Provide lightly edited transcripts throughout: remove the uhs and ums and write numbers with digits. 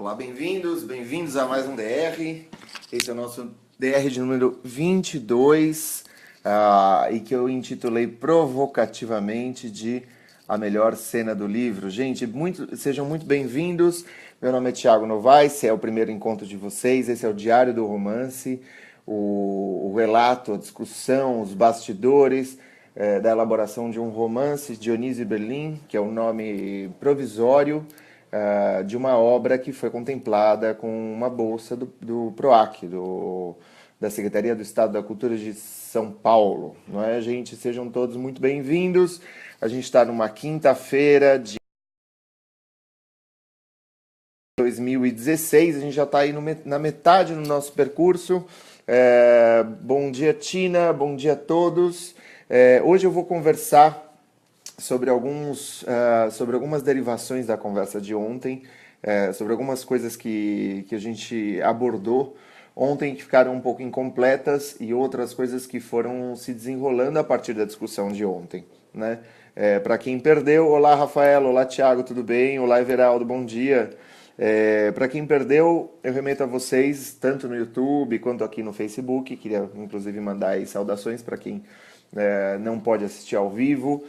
Olá, bem-vindos a mais um DR. Esse é o nosso DR de número 22, e que eu intitulei provocativamente de A Melhor Cena do Livro. Gente, sejam muito bem-vindos. Meu nome é Thiago Novaes, é o primeiro encontro de vocês. Esse é o Diário do Romance, o relato, a discussão, os bastidores da elaboração de um romance, Dionísio e Berlim, que é o nome provisório de uma obra que foi contemplada com uma bolsa do PROAC, da Secretaria do Estado da Cultura de São Paulo. Não é, gente? Sejam todos muito bem-vindos. A gente está numa quinta-feira de 2016, a gente já está aí na metade do nosso percurso. Bom dia, Tina, bom dia a todos. Hoje eu vou conversar sobre algumas derivações da conversa de ontem, sobre algumas coisas que a gente abordou ontem que ficaram um pouco incompletas e outras coisas que foram se desenrolando a partir da discussão de ontem, né? Para quem perdeu, olá Rafael, olá Thiago, tudo bem? Olá Everaldo, bom dia. Para quem perdeu, eu remeto a vocês, tanto no YouTube quanto aqui no Facebook. Queria inclusive mandar aí saudações para quem não pode assistir ao vivo.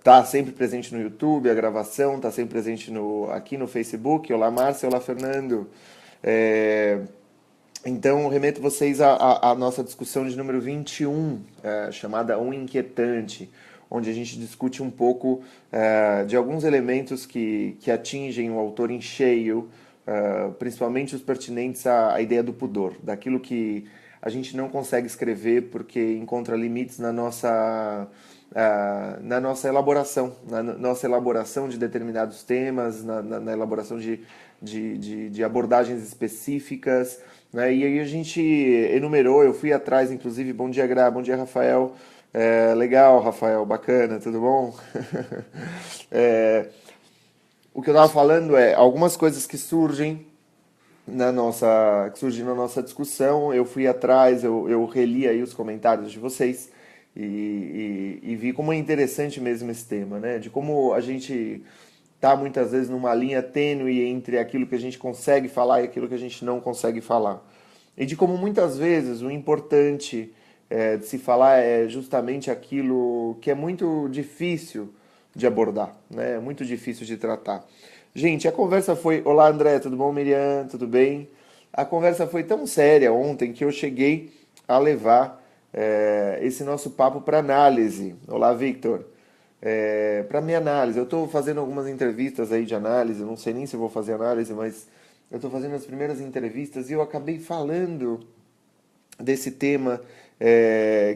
Tá sempre presente no YouTube, a gravação tá sempre presente aqui no Facebook. Olá Márcia, olá Fernando. Então, remeto vocês à nossa discussão de número 21, chamada Um Inquietante, onde a gente discute um pouco de alguns elementos que atingem o autor em cheio, principalmente os pertinentes à ideia do pudor, daquilo que a gente não consegue escrever porque encontra limites na nossa elaboração, na nossa elaboração de determinados temas, na elaboração de abordagens específicas, né? E aí a gente enumerou, eu fui atrás, inclusive, bom dia Gra, bom dia Rafael, legal Rafael, bacana, tudo bom? O que eu estava falando é algumas coisas que surgem na nossa discussão. Eu fui atrás, eu reli aí os comentários de vocês e vi como é interessante mesmo esse tema, né? De como a gente tá muitas vezes numa linha tênue entre aquilo que a gente consegue falar e aquilo que a gente não consegue falar. E de como muitas vezes o importante de se falar é justamente aquilo que é muito difícil de abordar, né? É muito difícil de tratar. Gente, a conversa foi... Olá, André, tudo bom, Miriam? Tudo bem? A conversa foi tão séria ontem que eu cheguei a levar esse nosso papo para análise. Olá, Victor. Para minha análise, eu estou fazendo algumas entrevistas aí de análise, eu não sei nem se eu vou fazer análise, mas eu estou fazendo as primeiras entrevistas e eu acabei falando desse tema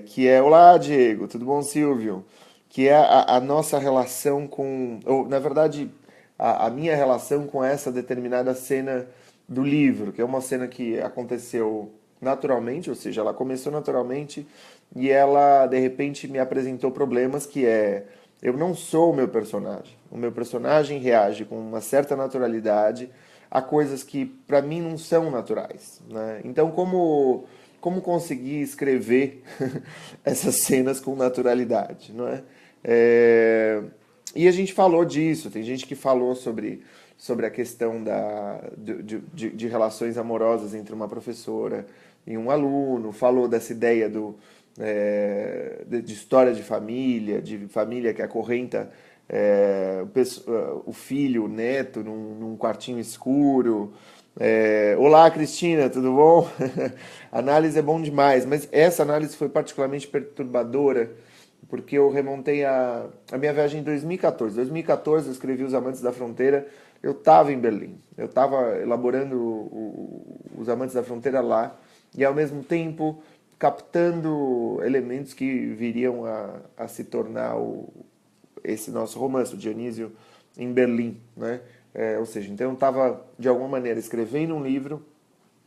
que é... Olá, Diego, tudo bom, Silvio? Que é a nossa relação com... Ou, na verdade, a minha relação com essa determinada cena do livro, que é uma cena que aconteceu naturalmente, ou seja, ela começou naturalmente e ela, de repente, me apresentou problemas que eu não sou o meu personagem. O meu personagem reage com uma certa naturalidade a coisas que, para mim, não são naturais, né? Então, como conseguir escrever essas cenas com naturalidade, não é? E a gente falou disso, tem gente que falou sobre a questão de relações amorosas entre uma professora e um aluno, falou dessa ideia de história de família que acorrenta o filho, o neto, num quartinho escuro. Olá, Cristina, tudo bom? Análise é bom demais, mas essa análise foi particularmente perturbadora, porque eu remontei a minha viagem em 2014. Em 2014 eu escrevi Os Amantes da Fronteira, eu estava em Berlim, eu estava elaborando Os Amantes da Fronteira lá, e ao mesmo tempo captando elementos que viriam a se tornar esse nosso romance, o Dionísio em Berlim, né? Ou seja, então eu estava, de alguma maneira, escrevendo um livro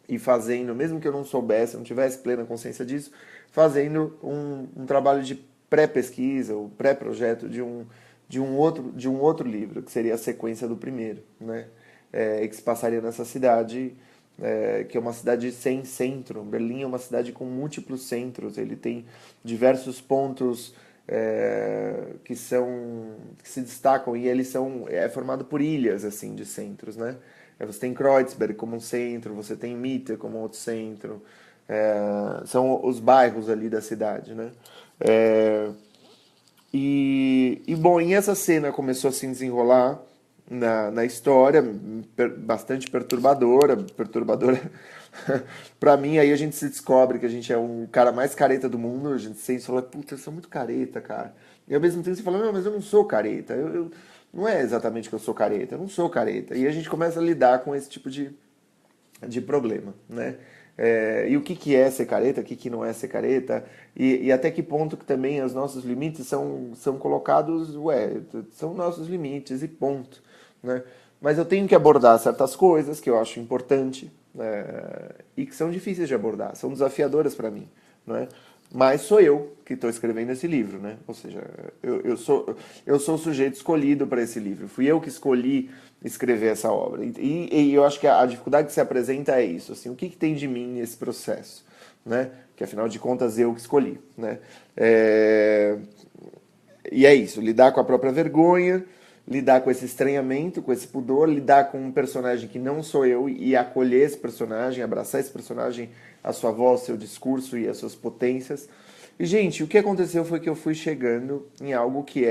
e fazendo, mesmo que eu não soubesse, não tivesse plena consciência disso, fazendo um trabalho de pré-pesquisa, ou pré-projeto de um outro livro, que seria a sequência do primeiro, né? E que se passaria nessa cidade, que é uma cidade sem centro. Berlim é uma cidade com múltiplos centros, ele tem diversos pontos que se destacam, e eles é formado por ilhas assim de centros, né? Você tem Kreuzberg como um centro, você tem Mitte como outro centro, são os bairros ali da cidade, né? É, bom, e essa cena começou a se desenrolar na história, bastante perturbadora pra mim. Aí a gente se descobre que a gente é um cara mais careta do mundo, a gente sente e fala, puta, eu sou muito careta, cara. E ao mesmo tempo você fala, não, mas eu não sou careta, não é exatamente que eu sou careta, eu não sou careta. E a gente começa a lidar com esse tipo de problema, né? E o que é ser careta, o que não é ser careta, e até que ponto que também os nossos limites são colocados, são nossos limites e ponto, né? Mas eu tenho que abordar certas coisas que eu acho importante, e que são difíceis de abordar, são desafiadoras para mim, né? Mas sou eu que estou escrevendo esse livro, né? Ou seja, eu sou o sujeito escolhido para esse livro. Fui eu que escolhi escrever essa obra. E eu acho que a dificuldade que se apresenta é isso. Assim, o que tem de mim nesse processo? Né? Que afinal de contas eu que escolhi. Né? E é isso, lidar com a própria vergonha, lidar com esse estranhamento, com esse pudor, lidar com um personagem que não sou eu e acolher esse personagem, abraçar esse personagem, a sua voz, seu discurso e as suas potências. E, gente, o que aconteceu foi que eu fui chegando em algo que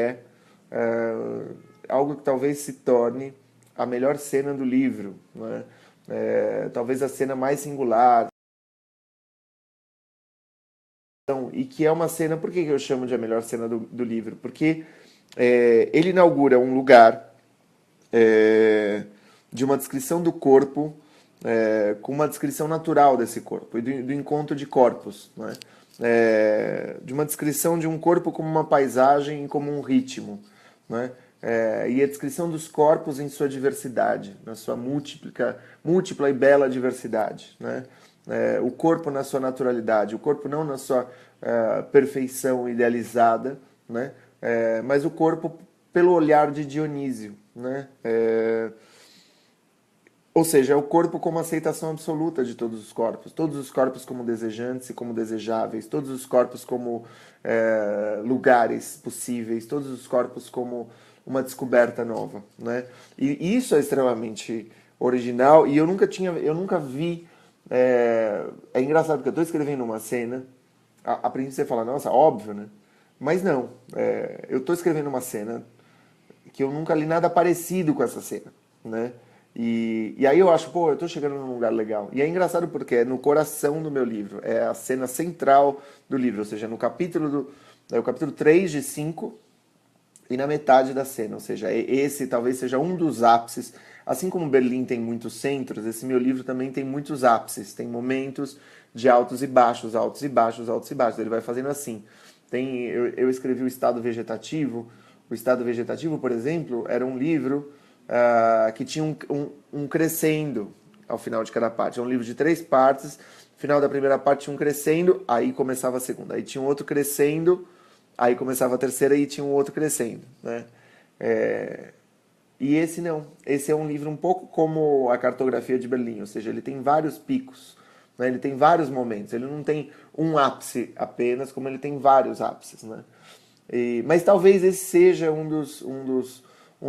algo que talvez se torne a melhor cena do livro, né? Talvez a cena mais singular, e que é uma cena, por que eu chamo de a melhor cena do livro? Porque ele inaugura um lugar de uma descrição do corpo, com uma descrição natural desse corpo, e do encontro de corpos, né? De uma descrição de um corpo como uma paisagem e como um ritmo, né? E a descrição dos corpos em sua diversidade, na sua múltipla e bela diversidade, né? O corpo na sua naturalidade, o corpo não na sua perfeição idealizada, né? Mas o corpo pelo olhar de Dionísio, né? Ou seja, é o corpo como aceitação absoluta de todos os corpos como desejantes e como desejáveis, todos os corpos como lugares possíveis, todos os corpos como uma descoberta nova, né? E isso é extremamente original e eu nunca vi. É engraçado porque eu estou escrevendo uma cena, a princípio você fala, nossa, óbvio, né? Mas não, eu estou escrevendo uma cena que eu nunca li nada parecido com essa cena, né? E aí eu acho, pô, eu tô chegando num lugar legal. E é engraçado porque é no coração do meu livro, é a cena central do livro, ou seja, no é o capítulo 3 de 5 e na metade da cena, ou seja, esse talvez seja um dos ápices. Assim como Berlim tem muitos centros, esse meu livro também tem muitos ápices, tem momentos de altos e baixos, altos e baixos, altos e baixos. Ele vai fazendo assim. Eu escrevi o Estado Vegetativo. O Estado Vegetativo, por exemplo, era um livro que tinha um crescendo ao final de cada parte. É um livro de 3 partes. No final da primeira parte tinha um crescendo, aí começava a segunda. Aí tinha um outro crescendo, aí começava a terceira e tinha um outro crescendo, né? E esse não. Esse é um livro um pouco como a Cartografia de Berlim, ou seja, ele tem vários picos, né? Ele tem vários momentos. Ele não tem um ápice apenas, como ele tem vários ápices, né? Mas talvez esse seja um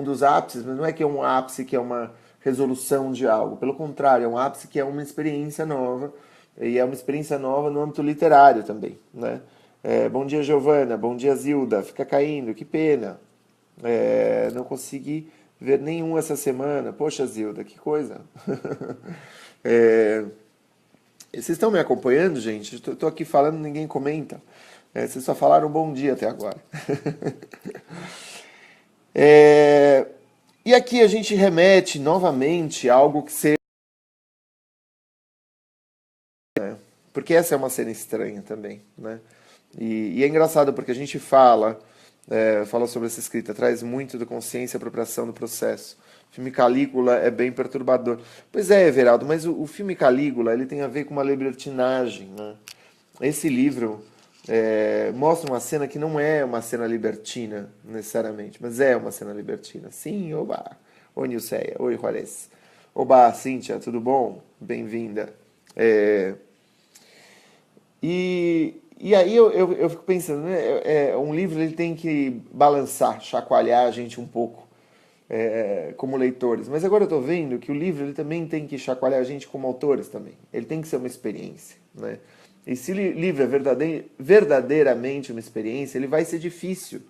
dos ápices, mas não é que é um ápice que é uma resolução de algo. Pelo contrário, é um ápice que é uma experiência nova, e é uma experiência nova no âmbito literário também, né? Bom dia, Giovana. Bom dia, Zilda. Fica caindo, que pena. Não consegui ver nenhum essa semana. Poxa, Zilda, que coisa. É, Vocês estão me acompanhando, gente? Estou aqui falando, ninguém comenta. Vocês só falaram bom dia até agora. É, E aqui a gente remete novamente a algo que seja. Porque essa é uma cena estranha também, né? E é engraçado porque a gente fala sobre essa escrita, traz muito da consciência e apropriação do processo. O filme Calígula é bem perturbador. Pois é, Everaldo, mas o filme Calígula ele tem a ver com uma libertinagem, né? Esse livro mostra uma cena que não é uma cena libertina, necessariamente, mas é uma cena libertina. Sim, oba! Oi, Nilceia. Oi, Juarez. Oba, Cíntia, tudo bom? Bem-vinda. É, E aí eu fico pensando, né? Um livro ele tem que balançar, chacoalhar a gente um pouco como leitores. Mas agora eu estou vendo que o livro ele também tem que chacoalhar a gente como autores também. Ele tem que ser uma experiência, né? E se o livro é verdadeiramente uma experiência, ele vai ser difícil.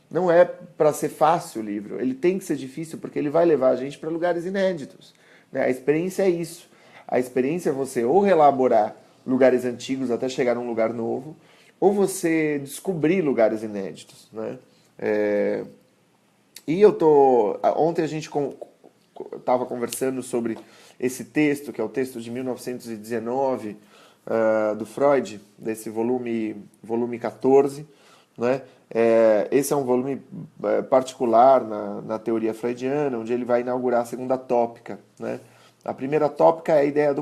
Não é para ser fácil o livro. Ele tem que ser difícil porque ele vai levar a gente para lugares inéditos, né? A experiência é isso. A experiência é você ou relaborar lugares antigos até chegar num lugar novo, ou você descobrir lugares inéditos, né? É, e eu tô. Ontem a gente estava conversando sobre esse texto, que é o texto de 1919 do Freud, desse volume 14. Né? Esse é um volume particular na teoria freudiana, onde ele vai inaugurar a segunda tópica. Né? A primeira tópica é a ideia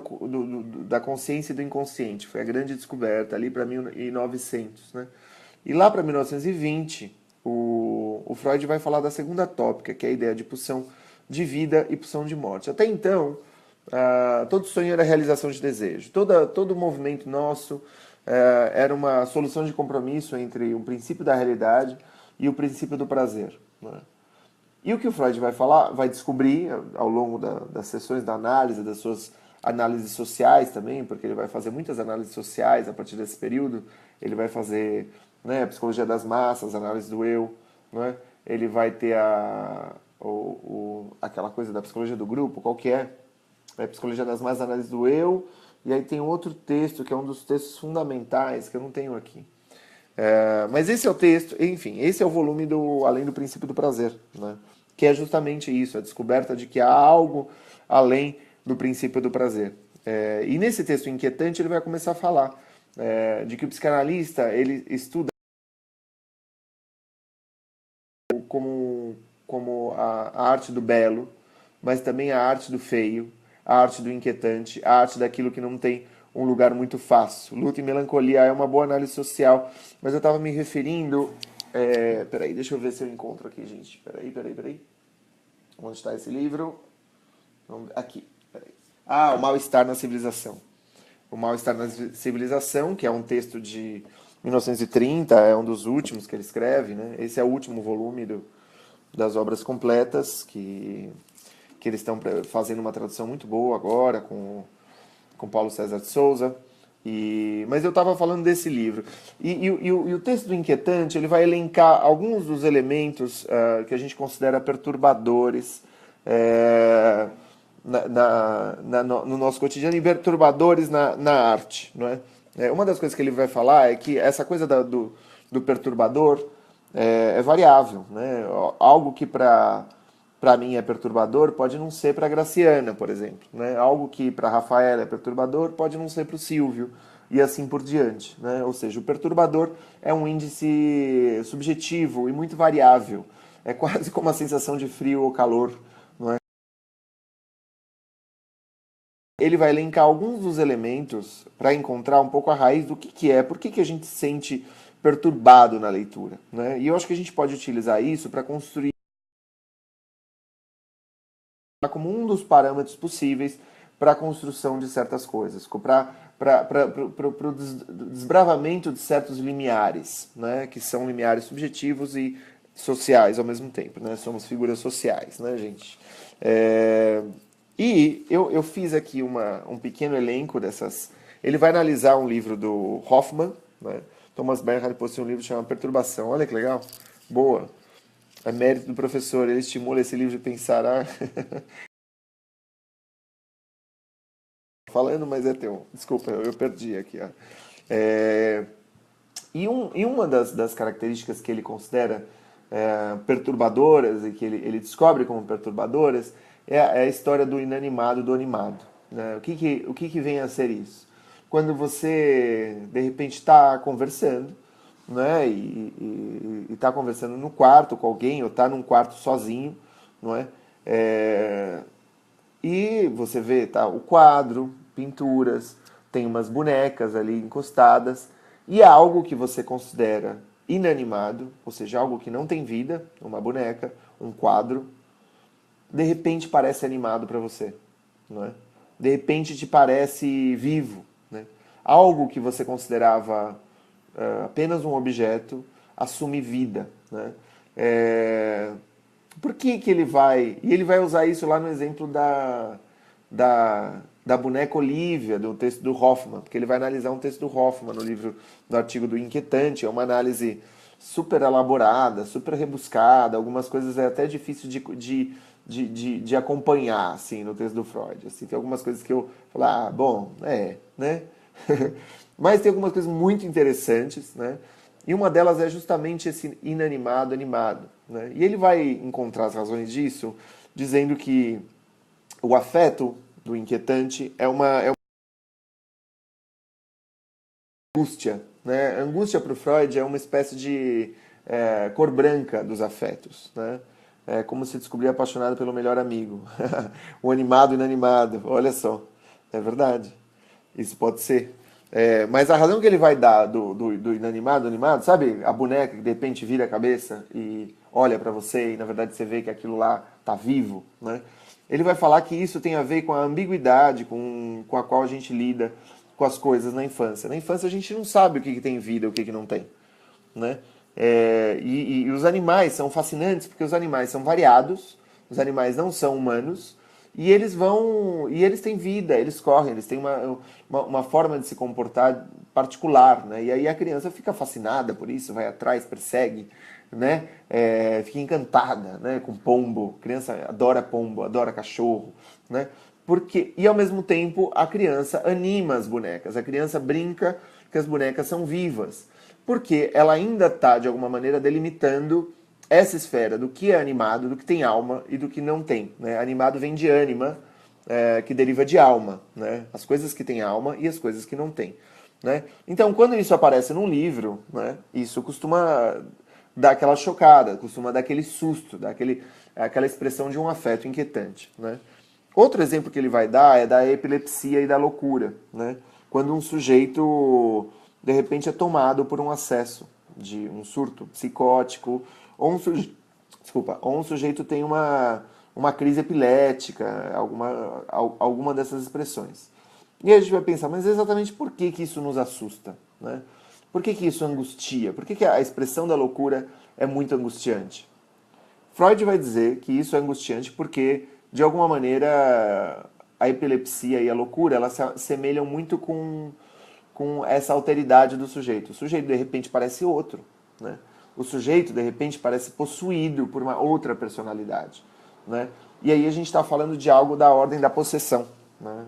da consciência e do inconsciente. Foi a grande descoberta ali para 1900. Né? E lá para 1920, o Freud vai falar da segunda tópica, que é a ideia de pulsão de vida e pulsão de morte. Até então, todo sonho era realização de desejo. Todo movimento nosso era uma solução de compromisso entre o princípio da realidade e o princípio do prazer. Né? E o que o Freud vai falar, vai descobrir ao longo das sessões da análise, das suas análises sociais também, porque ele vai fazer muitas análises sociais a partir desse período. Ele vai fazer, né, a psicologia das massas, a análise do eu, né? Ele vai ter aquela coisa da psicologia do grupo, qual que é? É a psicologia das massas, a análise do eu, e aí tem outro texto, que é um dos textos fundamentais, que eu não tenho aqui. Mas esse é o texto, enfim, esse é o volume do Além do Princípio do Prazer, né? Que é justamente isso, a descoberta de que há algo além do princípio do prazer. E nesse texto inquietante ele vai começar a falar de que o psicanalista ele estuda como a arte do belo, mas também a arte do feio, a arte do inquietante, a arte daquilo que não tem um lugar muito fácil. Luta e melancolia é uma boa análise social, mas eu estava me referindo... peraí, deixa eu ver se eu encontro aqui, gente. Peraí. Onde está esse livro? Aqui, peraí. O Mal-Estar na Civilização. O Mal-Estar na Civilização, que é um texto de 1930, é um dos últimos que ele escreve, né? Esse é o último volume das obras completas, que eles estão fazendo uma tradução muito boa agora, com Paulo César de Souza. Mas eu estava falando desse livro. E o texto do Inquietante ele vai elencar alguns dos elementos que a gente considera perturbadores no nosso cotidiano e perturbadores na arte. Não é? Uma das coisas que ele vai falar é que essa coisa do perturbador é variável. Né? Algo que para mim é perturbador pode não ser para a Graciana, por exemplo. Né? Algo que para a Rafaela é perturbador pode não ser para o Silvio, e assim por diante. Né? Ou seja, o perturbador é um índice subjetivo e muito variável. É quase como a sensação de frio ou calor. Não é? Ele vai elencar alguns dos elementos para encontrar um pouco a raiz do que é, por que a gente se sente perturbado na leitura. Né? E eu acho que a gente pode utilizar isso para construir como um dos parâmetros possíveis para a construção de certas coisas, para o desbravamento de certos limiares, né, que são limiares subjetivos e sociais ao mesmo tempo. Né? Somos figuras sociais, né, gente? E eu fiz aqui um pequeno elenco dessas... Ele vai analisar um livro do Hoffman, né? Thomas Bernhard possui um livro chamado Perturbação. Olha que legal. Boa. É mérito do professor, ele estimula esse livro de pensar. Falando, mas é teu. Desculpa, eu perdi aqui. Ó. E uma das características que ele considera perturbadoras e que ele descobre como perturbadoras é a história do inanimado, do animado. Né? O que vem a ser isso? Quando você, de repente, está conversando, né? E está conversando no quarto com alguém, ou está num quarto sozinho, não é? E você vê tá, o quadro, pinturas, tem umas bonecas ali encostadas, e algo que você considera inanimado, ou seja, algo que não tem vida, uma boneca, um quadro, de repente parece animado para você. Não é? De repente te parece vivo. Né? Algo que você considerava apenas um objeto, assume vida, né? É, por que que ele vai... E ele vai usar isso lá no exemplo da boneca Olivia, do texto do Hoffman, porque ele vai analisar um texto do Hoffman no livro, no artigo do Inquietante, é uma análise super elaborada, super rebuscada, algumas coisas é até difícil de acompanhar, assim, no texto do Freud. Assim, tem algumas coisas que eu falo, bom, né? Mas tem algumas coisas muito interessantes, né? E uma delas é justamente esse inanimado animado, né? E ele vai encontrar as razões disso dizendo que o afeto do inquietante é uma angústia, né? A angústia para o Freud é uma espécie de cor branca dos afetos, né? É como se descobrir apaixonado pelo melhor amigo. O animado e inanimado, olha só. É verdade. Isso pode ser. Mas a razão que ele vai dar do inanimado, animado, sabe? A boneca que de repente vira a cabeça e olha para você e na verdade você vê que aquilo lá tá vivo, né? Ele vai falar que isso tem a ver com a ambiguidade com a qual a gente lida com as coisas na infância. Na infância a gente não sabe o que tem vida e o que não tem, né? E os animais são fascinantes porque os animais são variados, os animais não são humanos e eles têm vida, eles correm, eles têm uma forma de se comportar particular, né? E aí a criança fica fascinada por isso, vai atrás, persegue, né? Fica encantada, né? Com pombo, a criança adora pombo, adora cachorro, né? E ao mesmo tempo a criança anima as bonecas, a criança brinca que as bonecas são vivas, porque ela ainda está, de alguma maneira, delimitando essa esfera do que é animado, do que tem alma e do que não tem, né? Animado vem de ânima, que deriva de alma, né? As coisas que têm alma e as coisas que não têm, né? Então, quando isso aparece num livro, né, isso costuma dar aquela chocada, costuma dar aquele susto, aquela expressão de um afeto inquietante, né? Outro exemplo que ele vai dar é da epilepsia e da loucura, né? Quando um sujeito, de repente, é tomado por um acesso de um surto psicótico, ou um sujeito tem uma crise epilética, alguma dessas expressões. E aí a gente vai pensar, mas exatamente por que que isso nos assusta, né? Por que que isso angustia? Por que que a expressão da loucura é muito angustiante? Freud vai dizer que isso é angustiante porque, de alguma maneira, a epilepsia e a loucura elas se assemelham muito com essa alteridade do sujeito. O sujeito, de repente, parece outro, né? O sujeito, de repente, parece possuído por uma outra personalidade, né? E aí a gente está falando de algo da ordem da possessão, né?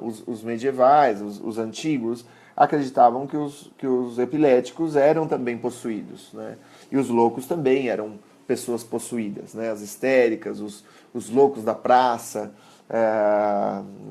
Os medievais, os antigos, acreditavam que os epiléticos eram também possuídos, né? E os loucos também eram pessoas possuídas, né? As histéricas, os loucos da praça,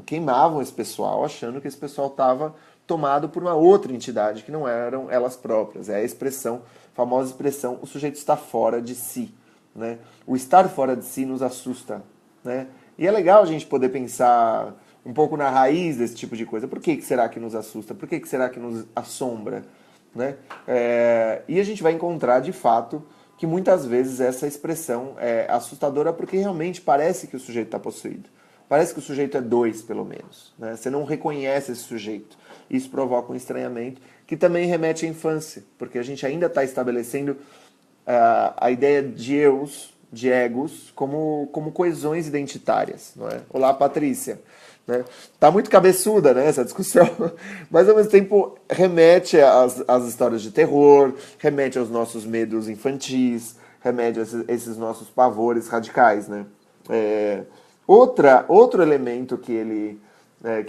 queimavam esse pessoal achando que esse pessoal estava tomado por uma outra entidade que não eram elas próprias. É a expressão, a famosa expressão, o sujeito está fora de si, né? O estar fora de si nos assusta, né? E é legal a gente poder pensar um pouco na raiz desse tipo de coisa. Por que será que nos assusta? Por que será que nos assombra, né? E a gente vai encontrar, de fato, que muitas vezes essa expressão é assustadora porque realmente parece que o sujeito está possuído. Parece que o sujeito é dois, pelo menos, né? Você não reconhece esse sujeito. Isso provoca um estranhamento que também remete à infância, porque a gente ainda está estabelecendo a ideia de eus, de egos, como coesões identitárias, não é? Olá, Patrícia. Né? Tá muito cabeçuda, né, essa discussão, mas ao mesmo tempo remete às histórias de terror, remete aos nossos medos infantis, remete a esses nossos pavores radicais, né? Outro elemento que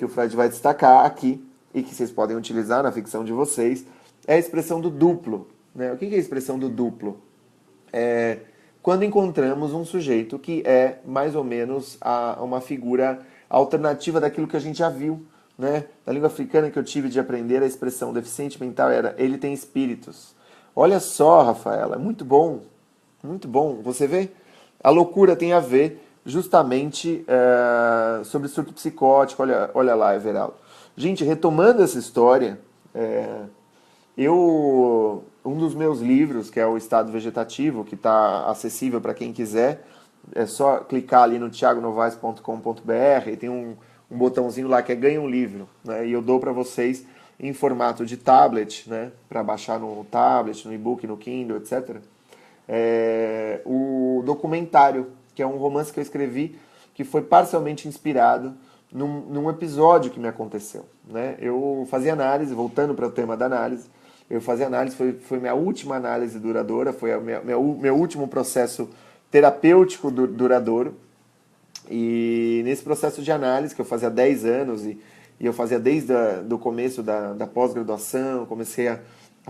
o Freud vai destacar aqui e que vocês podem utilizar na ficção de vocês é a expressão do duplo, né? O que é a expressão do duplo? Quando encontramos um sujeito que é mais ou menos uma figura alternativa daquilo que a gente já viu, né? Na língua africana que eu tive de aprender, a expressão deficiente mental era ele tem espíritos. Olha só, Rafaela, é muito bom, muito bom. Você vê? A loucura tem a ver justamente sobre surto psicótico. Olha lá, Everaldo. Gente, retomando essa história, um dos meus livros, que é o Estado Vegetativo, que está acessível para quem quiser, é só clicar ali no thiagonovaes.com.br e tem um botãozinho lá que é ganha um livro, né? E eu dou para vocês em formato de tablet, né, para baixar no tablet, no e-book, no Kindle, etc. O documentário, que é um romance que eu escrevi, que foi parcialmente inspirado num episódio que me aconteceu. Né? Eu fazia análise, voltando para o tema da análise, eu fazia análise, foi minha última análise duradoura, foi meu último processo terapêutico duradouro. E nesse processo de análise, que eu fazia há 10 anos, e eu fazia desde o começo da pós-graduação, comecei a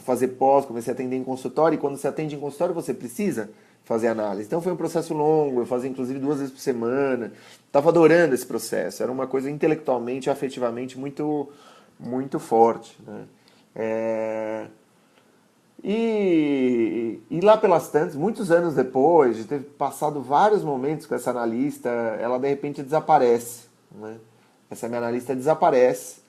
fazer pós, comecei a atender em consultório, e quando você atende em consultório você precisa fazer análise. Então foi um processo longo, eu fazia inclusive 2 vezes por semana, estava adorando esse processo, era uma coisa intelectualmente e afetivamente muito, muito forte. Né? E lá pelas tantas, muitos anos depois de ter passado vários momentos com essa analista, ela de repente desaparece. Né? Essa minha analista desaparece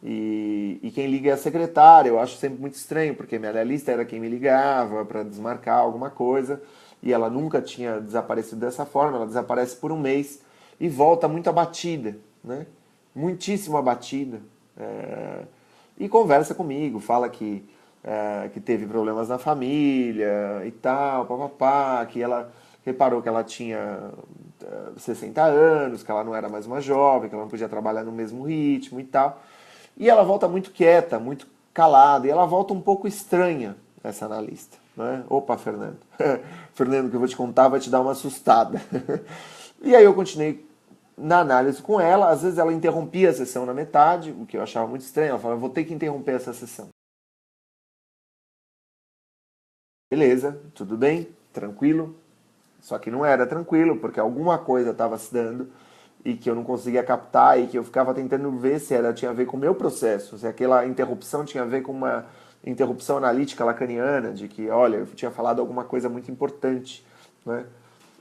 e quem liga é a secretária. Eu acho sempre muito estranho, porque minha analista era quem me ligava para desmarcar alguma coisa e ela nunca tinha desaparecido dessa forma. Ela desaparece por um mês e volta muito abatida, né? Muitíssimo abatida. E conversa comigo, fala que teve problemas na família e tal, papapá, que ela reparou que ela tinha 60 anos, que ela não era mais uma jovem, que ela não podia trabalhar no mesmo ritmo e tal. E ela volta muito quieta, muito calada, e ela volta um pouco estranha, essa analista. Né? Opa, Fernando. Fernando, o que eu vou te contar vai te dar uma assustada. E aí eu continuei na análise com ela, às vezes ela interrompia a sessão na metade, o que eu achava muito estranho, ela falava, vou ter que interromper essa sessão. Beleza, tudo bem, tranquilo. Só que não era tranquilo, porque alguma coisa estava se dando e que eu não conseguia captar e que eu ficava tentando ver se tinha a ver com o meu processo, se aquela interrupção tinha a ver com uma interrupção analítica lacaniana, de que, olha, eu tinha falado alguma coisa muito importante. Né?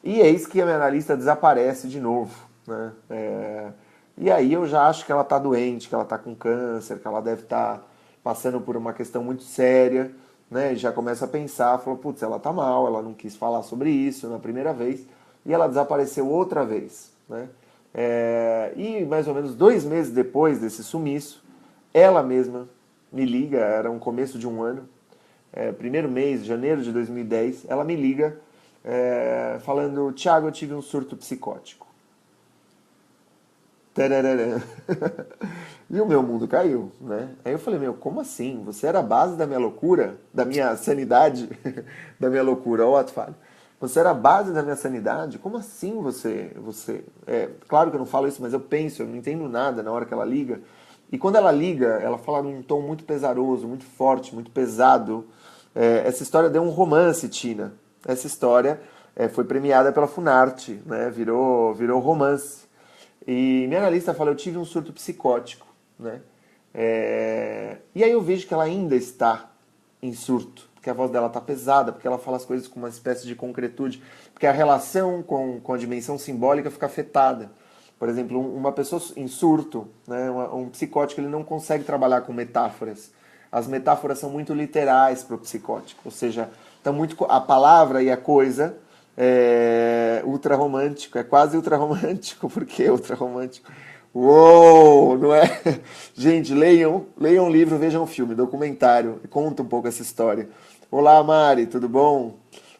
E eis que a minha analista desaparece de novo. Né? E aí eu já acho que ela está doente, que ela está com câncer, que ela deve estar passando por uma questão muito séria. Né, e já começa a pensar, falou, putz, ela tá mal, ela não quis falar sobre isso na primeira vez, e ela desapareceu outra vez. Né? E mais ou menos 2 meses depois desse sumiço, ela mesma me liga, era um começo de um ano, primeiro mês, janeiro de 2010, ela me liga falando, Thiago, eu tive um surto psicótico. Tararara. E o meu mundo caiu, né? Aí eu falei, meu, como assim? Você era a base da minha loucura, da minha sanidade, da minha loucura, ó, ato falho. Você era a base da minha sanidade? Como assim você... claro que eu não falo isso, mas eu penso, eu não entendo nada na hora que ela liga. E quando ela liga, ela fala num tom muito pesaroso, muito forte, muito pesado. Essa história deu um romance, Tina. Essa história foi premiada pela Funarte, né? Virou romance. E minha analista fala, eu tive um surto psicótico. Né? E aí eu vejo que ela ainda está em surto, porque a voz dela está pesada, porque ela fala as coisas com uma espécie de concretude, porque a relação com a dimensão simbólica fica afetada. Por exemplo, uma pessoa em surto, né, um psicótico, ele não consegue trabalhar com metáforas. As metáforas são muito literais para o psicótico, ou seja, tá muito, a palavra e a coisa ultra romântico, é quase ultra romântico, por que ultra romântico? Uou, não é? Gente, leiam um livro, vejam um filme, documentário, conta um pouco essa história. Olá, Mari, tudo bom?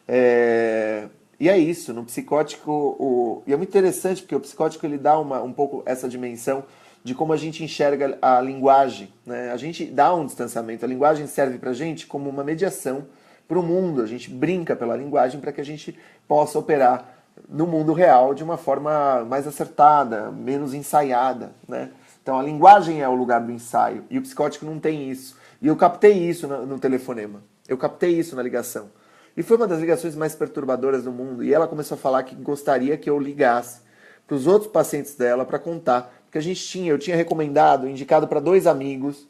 E é isso, no psicótico, e é muito interessante porque o psicótico ele dá um pouco essa dimensão de como a gente enxerga a linguagem. Né? A gente dá um distanciamento, a linguagem serve pra gente como uma mediação para o mundo, a gente brinca pela linguagem para que a gente possa operar no mundo real de uma forma mais acertada, menos ensaiada. Né? Então a linguagem é o lugar do ensaio e o psicótico não tem isso. E eu captei isso no telefonema, eu captei isso na ligação. E foi uma das ligações mais perturbadoras do mundo. E ela começou a falar que gostaria que eu ligasse para os outros pacientes dela para contar. Porque eu tinha recomendado, indicado para 2 amigos,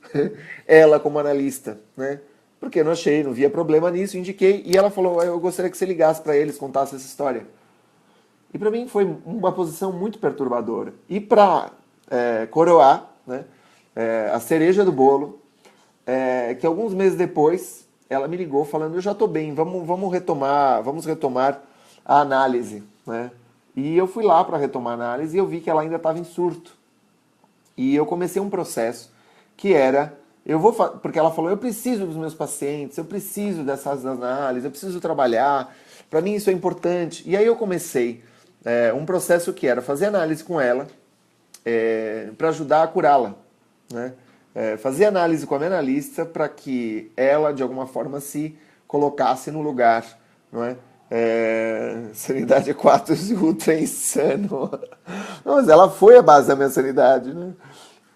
ela como analista, né? Porque eu não via problema nisso, indiquei. E ela falou, eu gostaria que você ligasse para eles, contasse essa história. E para mim foi uma posição muito perturbadora. E para coroar, né, a cereja do bolo, que alguns meses depois ela me ligou falando, eu já estou bem, vamos retomar a análise. Né? E eu fui lá para retomar a análise e eu vi que ela ainda estava em surto. E eu comecei um processo que era porque ela falou, eu preciso dos meus pacientes, eu preciso dessas análises, eu preciso trabalhar, para mim isso é importante. E aí eu comecei um processo que era fazer análise com ela para ajudar a curá-la, né? Fazer análise com a minha analista para que ela, de alguma forma, se colocasse no lugar, não é? Sanidade é 4 ultra é insano. Não, mas ela foi a base da minha sanidade, né?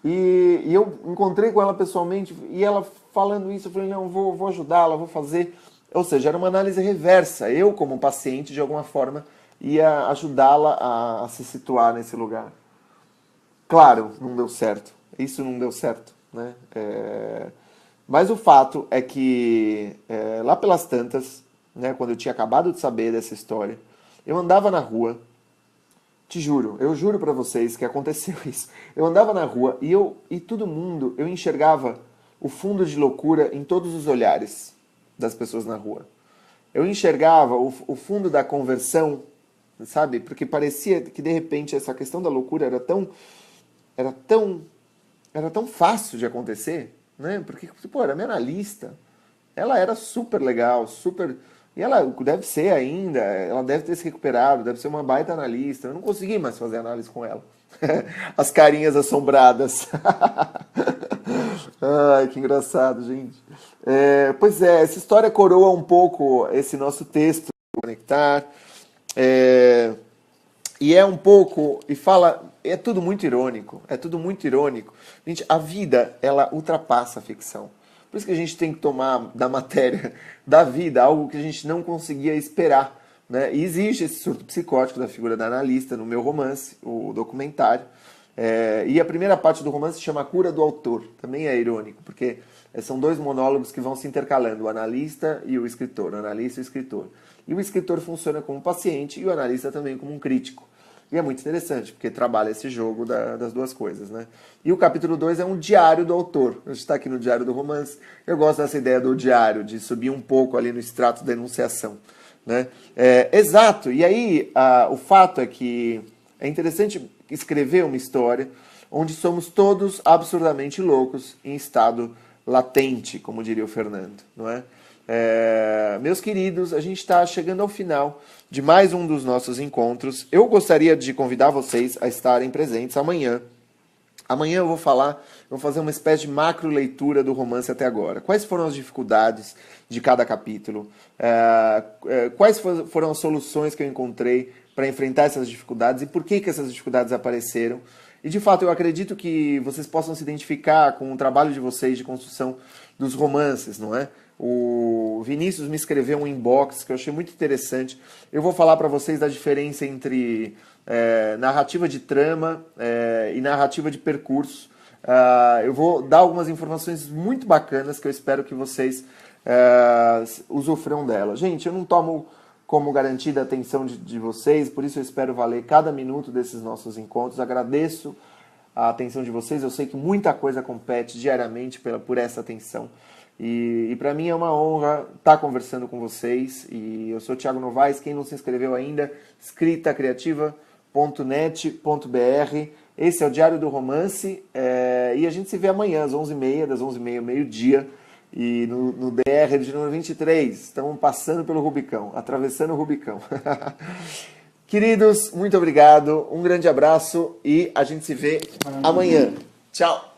E eu encontrei com ela pessoalmente e ela falando isso, eu falei, não, vou ajudá-la, vou fazer. Ou seja, era uma análise reversa. Eu, como paciente, de alguma forma, ia ajudá-la a se situar nesse lugar. Claro, não deu certo. Isso não deu certo, né? Mas o fato é que lá pelas tantas, né, quando eu tinha acabado de saber dessa história, eu andava na rua, te juro, eu juro pra vocês que aconteceu isso. Eu andava na rua e todo mundo, eu enxergava o fundo de loucura em todos os olhares das pessoas na rua. Eu enxergava o fundo da conversão, sabe? Porque parecia que de repente essa questão da loucura era tão fácil de acontecer, né? Porque, pô, era minha analista. Ela era super legal, super... E ela deve ser ainda, ela deve ter se recuperado, deve ser uma baita analista. Eu não consegui mais fazer análise com ela. As carinhas assombradas. Ai, que engraçado, gente. Pois é, essa história coroa um pouco esse nosso texto, Conectar. E é um pouco, e fala, é tudo muito irônico, é tudo muito irônico. Gente, a vida, ela ultrapassa a ficção. Por isso que a gente tem que tomar da matéria da vida algo que a gente não conseguia esperar, né? E existe esse surto psicótico da figura da analista no meu romance, o documentário. E a primeira parte do romance se chama A Cura do Autor. Também é irônico, porque são dois monólogos que vão se intercalando, o analista e o escritor, o analista e o escritor. E o escritor funciona como paciente e o analista também como um crítico. E é muito interessante, porque trabalha esse jogo das duas coisas, né? E o capítulo 2 é um diário do autor. A gente está aqui no diário do romance. Eu gosto dessa ideia do diário, de subir um pouco ali no extrato da enunciação, né? Exato. E aí, o fato é que é interessante escrever uma história onde somos todos absurdamente loucos em estado latente, como diria o Fernando, não é? Meus queridos, a gente está chegando ao final de mais um dos nossos encontros. Eu gostaria de convidar vocês a estarem presentes amanhã. Amanhã eu vou fazer uma espécie de macro leitura do romance até agora. Quais foram as dificuldades de cada capítulo? Quais foram as soluções que eu encontrei para enfrentar essas dificuldades e por que essas dificuldades apareceram? E de fato eu acredito que vocês possam se identificar com o trabalho de vocês de construção dos romances, não é? O Vinícius me escreveu um inbox que eu achei muito interessante. Eu vou falar para vocês da diferença entre narrativa de trama e narrativa de percurso. Eu vou dar algumas informações muito bacanas que eu espero que vocês usufruam dela. Gente, eu não tomo como garantida a atenção de vocês, por isso eu espero valer cada minuto desses nossos encontros. Agradeço a atenção de vocês, eu sei que muita coisa compete diariamente por essa atenção. E para mim é uma honra estar conversando com vocês. E eu sou o Thiago Novaes, quem não se inscreveu ainda, escritacriativa.net.br. Esse é o Diário do Romance e a gente se vê amanhã às 11h30, das 11h30 ao meio-dia. E no DR de número 23, estamos passando pelo Rubicão, atravessando o Rubicão. Queridos, muito obrigado, um grande abraço e a gente se vê amanhã. Tchau!